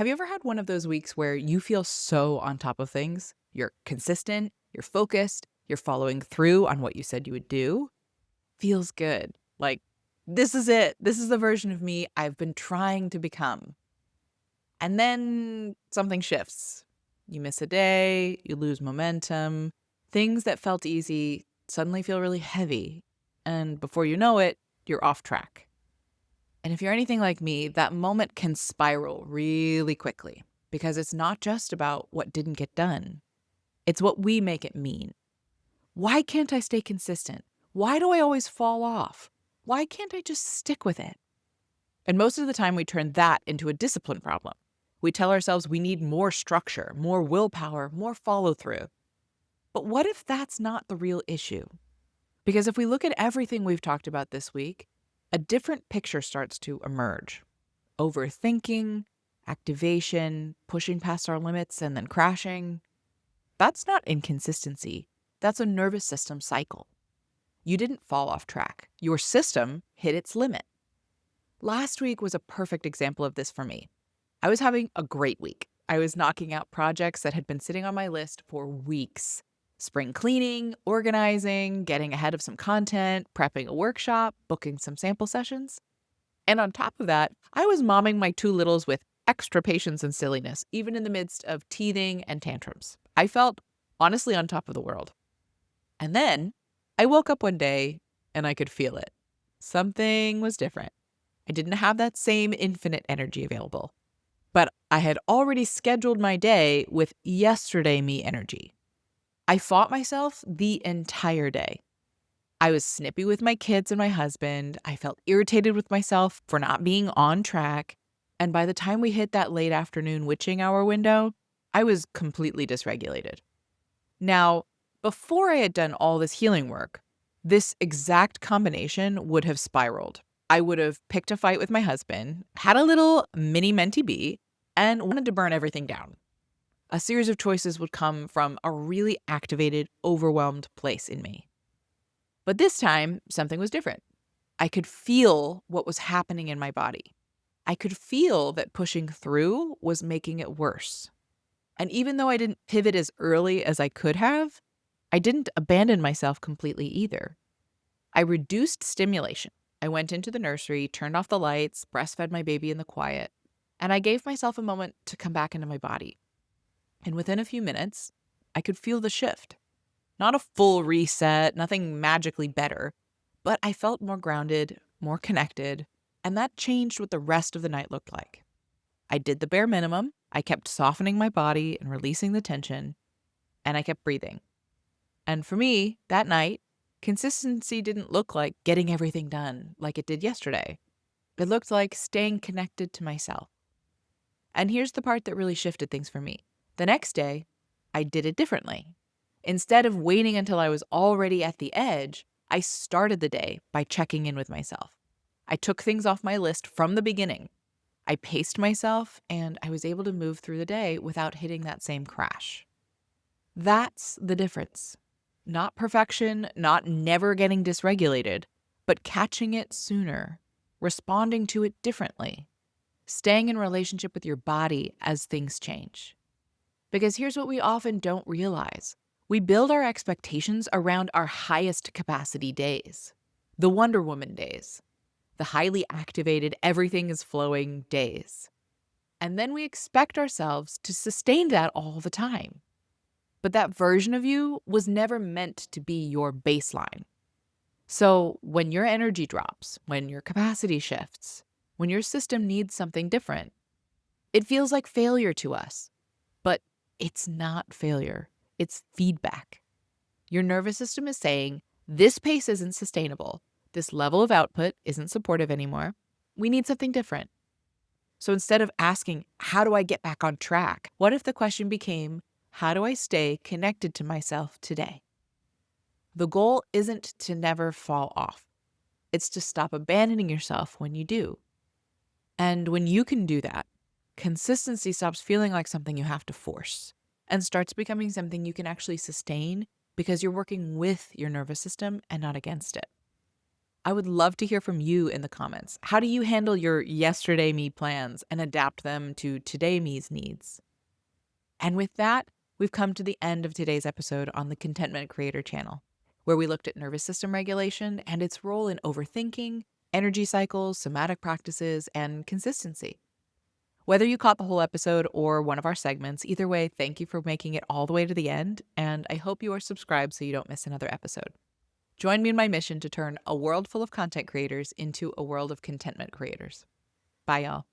Have you ever had one of those weeks where you feel so on top of things? You're consistent, you're focused, you're following through on what you said you would do? Feels good. Like, this is it. This is the version of me I've been trying to become. And then something shifts. You miss a day, you lose momentum. Things that felt easy suddenly feel really heavy. And before you know it, you're off track. And if you're anything like me, that moment can spiral really quickly because it's not just about what didn't get done. It's what we make it mean. Why can't I stay consistent? Why do I always fall off? Why can't I just stick with it? And most of the time, we turn that into a discipline problem. We tell ourselves we need more structure, more willpower, more follow through. But what if that's not the real issue? Because if we look at everything we've talked about this week, a different picture starts to emerge. Overthinking, activation, pushing past our limits and then crashing. That's not inconsistency. That's a nervous system cycle. You didn't fall off track. Your system hit its limit. Last week was a perfect example of this for me. I was having a great week. I was knocking out projects that had been sitting on my list for weeks. Spring cleaning, organizing, getting ahead of some content, prepping a workshop, booking some sample sessions. And on top of that, I was momming my two littles with extra patience and silliness, even in the midst of teething and tantrums. I felt honestly on top of the world. And then I woke up one day and I could feel it. Something was different. I didn't have that same infinite energy available, but I had already scheduled my day with yesterday me energy. I fought myself the entire day. I was snippy with my kids and my husband. I felt irritated with myself for not being on track. And by the time we hit that late afternoon witching hour window, I was completely dysregulated. Now, before I had done all this healing work, this exact combination would have spiraled. I would have picked a fight with my husband, had a little mini mentee bee, and wanted to burn everything down. A series of choices would come from a really activated, overwhelmed place in me. But this time, something was different. I could feel what was happening in my body. I could feel that pushing through was making it worse. And even though I didn't pivot as early as I could have, I didn't abandon myself completely either. I reduced stimulation. I went into the nursery, turned off the lights, breastfed my baby in the quiet, and I gave myself a moment to come back into my body. And within a few minutes, I could feel the shift. Not a full reset, nothing magically better, but I felt more grounded, more connected, and that changed what the rest of the night looked like. I did the bare minimum. I kept softening my body and releasing the tension, and I kept breathing. And for me, that night, consistency didn't look like getting everything done like it did yesterday. It looked like staying connected to myself. And here's the part that really shifted things for me. The next day, I did it differently. Instead of waiting until I was already at the edge, I started the day by checking in with myself. I took things off my list from the beginning. I paced myself, and I was able to move through the day without hitting that same crash. That's the difference. Not perfection, not never getting dysregulated, but catching it sooner, responding to it differently, staying in relationship with your body as things change. Because here's what we often don't realize. We build our expectations around our highest capacity days, the Wonder Woman days, the highly activated, everything is flowing days. And then we expect ourselves to sustain that all the time. But that version of you was never meant to be your baseline. So when your energy drops, when your capacity shifts, when your system needs something different, it feels like failure to us. But it's not failure. It's feedback. Your nervous system is saying, this pace isn't sustainable. This level of output isn't supportive anymore. We need something different. So instead of asking, how do I get back on track? What if the question became, how do I stay connected to myself today? The goal isn't to never fall off. It's to stop abandoning yourself when you do. And when you can do that, consistency stops feeling like something you have to force and starts becoming something you can actually sustain because you're working with your nervous system and not against it. I would love to hear from you in the comments. How do you handle your yesterday me plans and adapt them to today me's needs? And with that, we've come to the end of today's episode on the Contentment Creator channel, where we looked at nervous system regulation and its role in overthinking, energy cycles, somatic practices, and consistency. Whether you caught the whole episode or one of our segments, either way, thank you for making it all the way to the end, and I hope you are subscribed so you don't miss another episode. Join me in my mission to turn a world full of content creators into a world of contentment creators. Bye, y'all.